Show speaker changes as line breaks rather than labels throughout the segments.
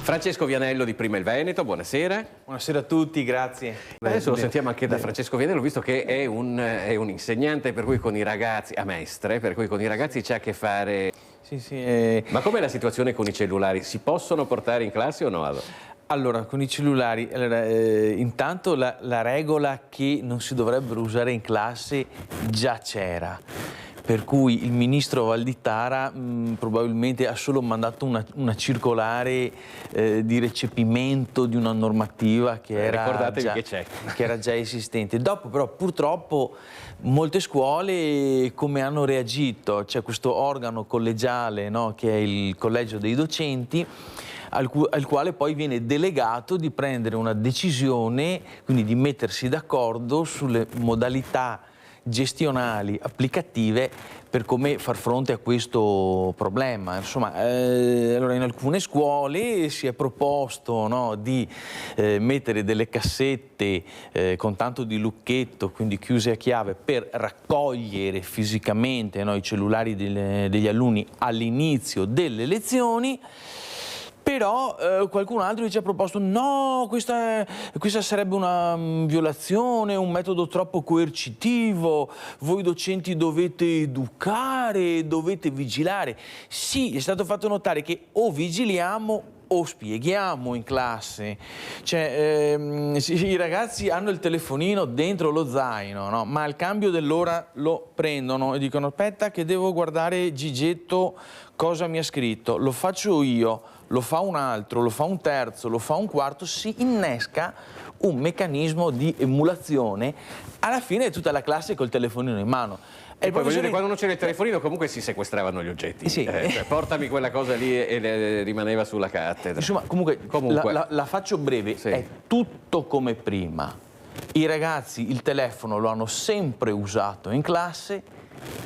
Francesco Vianello di Prima il Veneto, buonasera.
Buonasera a tutti, grazie.
Adesso lo sentiamo anche da Francesco Vianello, visto che è un insegnante, per cui con i ragazzi, a maestre, per cui con i ragazzi c'è a che fare.
Sì.
Ma com'è la situazione con i cellulari? Si possono portare in classe o no?
Allora, con i cellulari, intanto la regola che non si dovrebbero usare in classe già c'era. Per cui il ministro Valditara probabilmente ha solo mandato una circolare di recepimento di una normativa che era già esistente. Dopo però purtroppo molte scuole come hanno reagito? C'è questo organo collegiale, no, che è il collegio dei docenti, al quale poi viene delegato di prendere una decisione, quindi di mettersi d'accordo sulle modalità gestionali, applicative per come far fronte a questo problema. Insomma, allora in alcune scuole si è proposto, no, di mettere delle cassette con tanto di lucchetto, quindi chiuse a chiave, per raccogliere fisicamente, no, i cellulari degli alunni all'inizio delle lezioni. Però qualcun altro ci ha proposto no, questa sarebbe una violazione, un metodo troppo coercitivo, voi docenti dovete educare, dovete vigilare. Sì, è stato fatto notare che o vigiliamo o spieghiamo in classe. Cioè, i ragazzi hanno il telefonino dentro lo zaino, no? Ma al cambio dell'ora lo prendono e dicono aspetta che devo guardare Gigetto cosa mi ha scritto, lo faccio io, lo fa un altro, lo fa un terzo, lo fa un quarto, si innesca un meccanismo di emulazione. Alla fine è tutta la classe col telefonino in mano.
E poi quando non c'era il telefonino comunque si sequestravano gli oggetti.
Sì.
Cioè, portami quella cosa lì e rimaneva sulla cattedra.
Insomma, comunque. La faccio breve, sì. È tutto come prima. I ragazzi il telefono lo hanno sempre usato in classe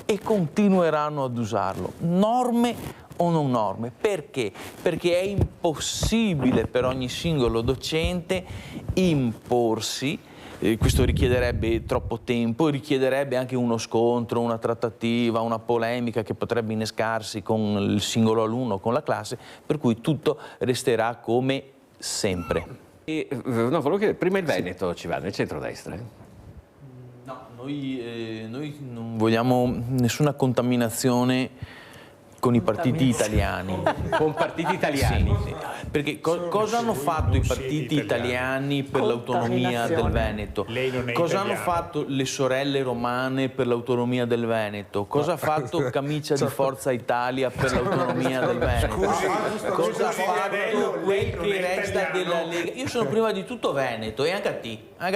e continueranno ad usarlo. Norme o non norme. Perché? Perché è impossibile per ogni singolo docente imporsi. Questo richiederebbe troppo tempo, richiederebbe anche uno scontro, una trattativa, una polemica che potrebbe innescarsi con il singolo alunno, con la classe, per cui tutto resterà come sempre.
No, volevo chiedere, Prima il Veneto ci va nel centrodestra?
No, noi non vogliamo nessuna contaminazione con i partiti italiani.
Con partiti italiani?
Sì. Perché cosa hanno fatto i partiti italiani per l'autonomia del Veneto? Cosa hanno fatto le sorelle romane per l'autonomia del Veneto? Cosa ha fatto Camicia di Forza Italia per l'autonomia del Veneto? Cosa ha fatto quel che resta della Lega? Io sono prima di tutto Veneto e anche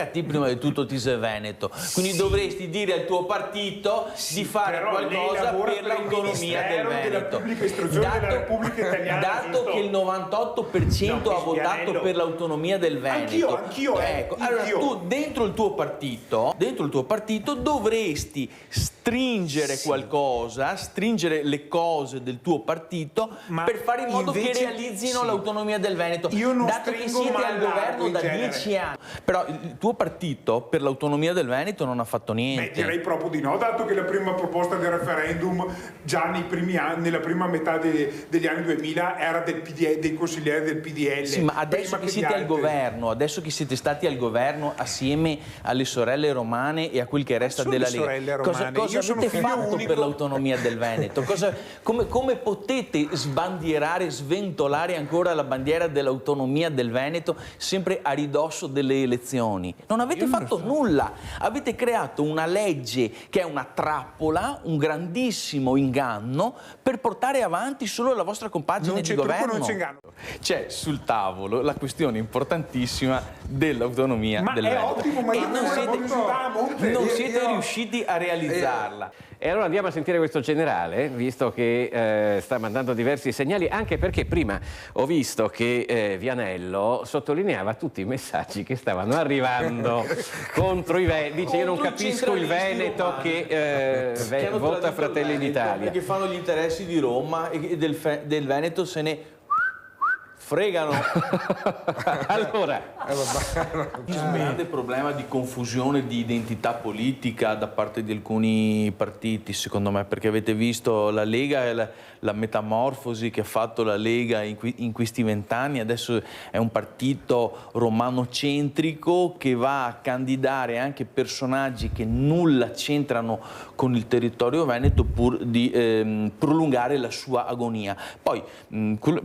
a te prima di tutto ti sei Veneto. Quindi dovresti dire al tuo partito di fare qualcosa per l'autonomia del Veneto. Dato che il 98% ha votato per l'autonomia del Veneto.
Anch'io.
Ecco, allora tu dentro il tuo partito dovresti stringere qualcosa, stringere le cose del tuo partito per fare in modo che realizzino l'autonomia del Veneto. Dato che siete al governo da 10 anni. Però il tuo partito per l'autonomia del Veneto non ha fatto niente.
Direi proprio di no, dato che la prima proposta del referendum già nei primi anni, nella prima metà degli anni 2000 era dei consiglieri del PDL.
Sì, ma adesso che siete al governo, adesso che siete stati al governo assieme alle sorelle romane e a quel che resta della Lega, cosa avete fatto per l'autonomia del Veneto? Come potete sbandierare, sventolare ancora la bandiera dell'autonomia del Veneto sempre a ridosso delle elezioni? Non avete fatto nulla, avete creato una legge che è una trappola, un grandissimo inganno per portare avanti solo la vostra compagine di governo. C'è sul tavolo la questione importantissima dell'autonomia del Veneto.
Ottimo, ma
non siete riusciti a realizzarla.
E allora andiamo a sentire questo generale, visto che sta mandando diversi segnali, anche perché prima ho visto che Vianello sottolineava tutti i messaggi che stavano arrivando contro i Veneti. Dice io non capisco il Veneto che vota Fratelli d'Italia.
Perché fanno gli interessi di Roma e del Veneto se ne fregano.
Allora,
C'è un grande problema di confusione di identità politica da parte di alcuni partiti, secondo me, perché avete visto la Lega e la metamorfosi che ha fatto la Lega in questi 20 anni. Adesso è un partito romanocentrico che va a candidare anche personaggi che nulla c'entrano con il territorio veneto pur di prolungare la sua agonia. Poi,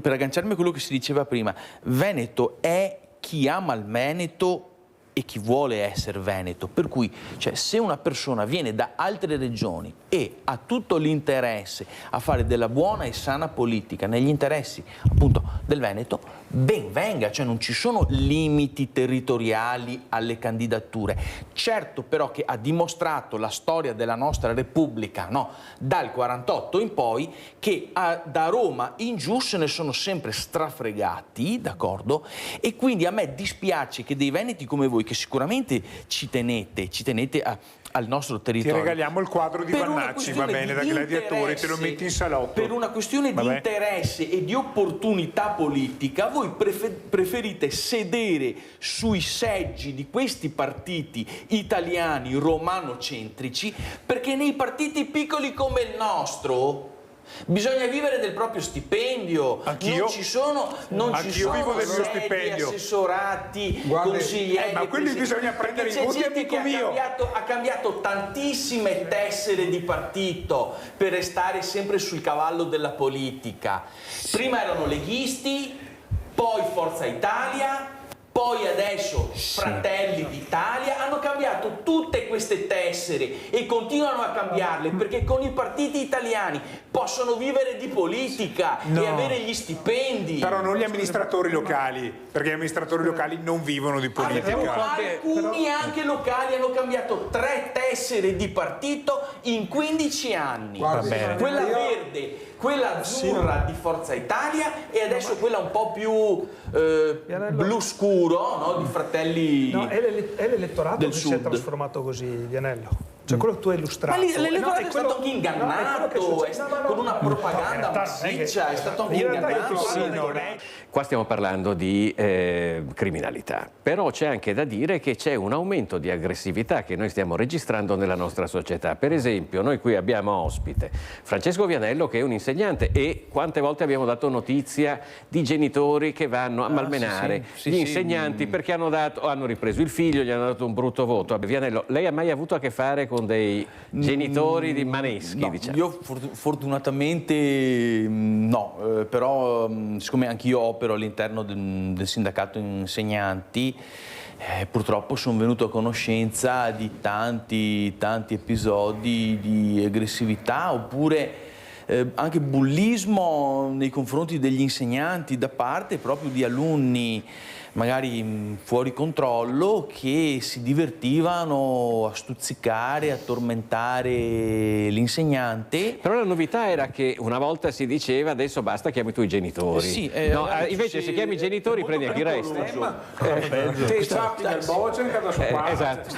per agganciarmi a quello che si diceva prima, Veneto è chi ama il Veneto e chi vuole essere veneto, per cui cioè, se una persona viene da altre regioni e ha tutto l'interesse a fare della buona e sana politica negli interessi appunto del Veneto, ben venga, cioè non ci sono limiti territoriali alle candidature. Certo però che ha dimostrato la storia della nostra Repubblica, no, dal 48 in poi, che da Roma in giù se ne sono sempre strafregati, d'accordo? E quindi a me dispiace che dei veneti come voi, che sicuramente ci tenete al nostro territorio.
Ti regaliamo il quadro di Vannacci, va bene, da gladiatore, te lo metti in salotto.
Per una questione di interesse e di opportunità politica, voi preferite sedere sui seggi di questi partiti italiani romanocentrici, perché nei partiti piccoli come il nostro bisogna vivere del proprio stipendio.
Anch'io.
Non ci sono
vivo del mio
seggi,
stipendio.
assessorati, consiglieri.
Ma quelli bisogna prendere i voti, amico mio.
Ha cambiato tantissime tessere di partito per restare sempre sul cavallo della politica. Prima erano leghisti, poi Forza Italia, poi adesso Fratelli d'Italia. Hanno cambiato tutte queste tessere e continuano a cambiarle, perché con i partiti italiani possono vivere di politica e avere gli stipendi.
Però non gli amministratori locali, perché gli amministratori locali non vivono di politica.
Alcuni anche locali hanno cambiato 3 tessere di partito in 15 anni. Quella verde, quella azzurra di Forza Italia e adesso quella un po' più blu scuro, no? Di Fratelli
è l'elettorato
del
che si è
Sud.
trasformato così, Vianello. Cioè quello che tu hai illustrato.
Ma l'elettorato è stato anche
No,
ingannato, con una propaganda massiccia, è stato anche ingannato.
qua stiamo parlando di criminalità, però c'è anche da dire che c'è un aumento di aggressività che noi stiamo registrando nella nostra società. Per esempio, noi qui abbiamo ospite Francesco Vianello, che è un insegnante, e quante volte abbiamo dato notizia di genitori che vanno a malmenare gli insegnanti perché hanno ripreso il figlio, gli hanno dato un brutto voto. Vianello, lei ha mai avuto a che fare con dei genitori di maneschi?
No,
diciamo?
io fortunatamente no, però siccome anch'io opero all'interno del sindacato insegnanti, purtroppo sono venuto a conoscenza di tanti episodi di aggressività oppure anche bullismo nei confronti degli insegnanti da parte proprio di alunni magari fuori controllo che si divertivano a stuzzicare, a tormentare l'insegnante.
Però la novità era che una volta si diceva adesso basta, chiami tu i genitori.
Sì,
invece se chiami i genitori prendi anche il resto.
Te sappi dal bocen che da sopra.
Esatto.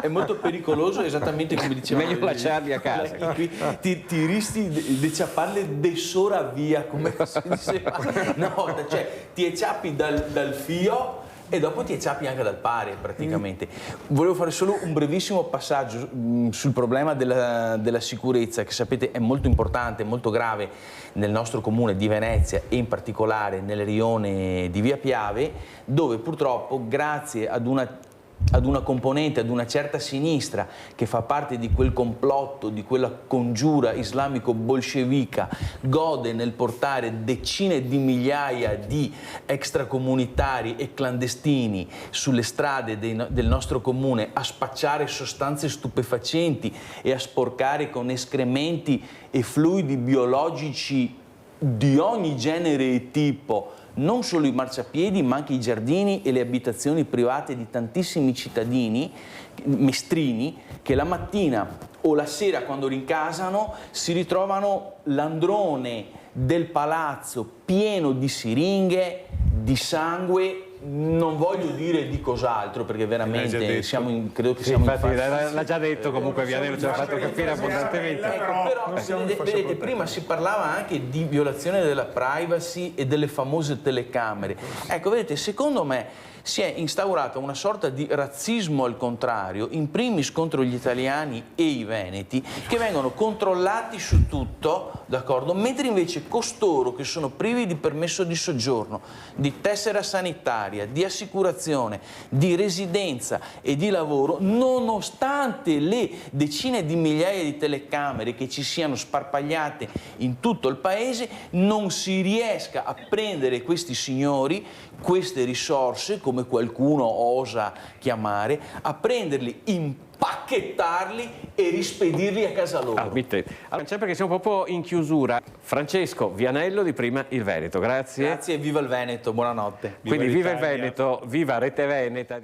È molto pericoloso, esattamente come diceva.
Meglio lasciarli a casa.
Ti rischi di ciapparle de sora via, come si diceva. No, cioè ti ecciappi dal fio e dopo ti ecciappi anche dal pare praticamente. Volevo fare solo un brevissimo passaggio sul problema della sicurezza, che sapete è molto importante, molto grave nel nostro comune di Venezia e in particolare nel rione di Via Piave, dove purtroppo grazie ad una componente, ad una certa sinistra che fa parte di quel complotto, di quella congiura islamico-bolscevica, gode nel portare decine di migliaia di extracomunitari e clandestini sulle strade del nostro comune a spacciare sostanze stupefacenti e a sporcare con escrementi e fluidi biologici di ogni genere e tipo non solo i marciapiedi ma anche i giardini e le abitazioni private di tantissimi cittadini mestrini che la mattina o la sera quando rincasano si ritrovano l'androne del palazzo pieno di siringhe, di sangue non voglio dire di cos'altro, perché veramente credo che
Sì,
siamo
infatti
in fase...
l'ha già detto comunque Vianello, ce l'ha fatto capire abbondantemente.
Però vedete, prima si parlava anche di violazione della privacy e delle famose telecamere. Ecco, vedete, secondo me si è instaurata una sorta di razzismo al contrario, in primis contro gli italiani e i veneti, che vengono controllati su tutto, d'accordo? Mentre invece costoro che sono privi di permesso di soggiorno, di tessera sanitaria, di assicurazione, di residenza e di lavoro, nonostante le decine di migliaia di telecamere che ci siano sparpagliate in tutto il paese, non si riesca a prendere questi signori, queste risorse, come qualcuno osa chiamare, a prenderli, impacchettarli e rispedirli a casa loro.
Allora, c'è perché siamo proprio in chiusura. Francesco Vianello di Prima il Veneto, grazie.
Grazie e viva il Veneto, buonanotte.
Quindi viva il Veneto, viva Rete Veneta.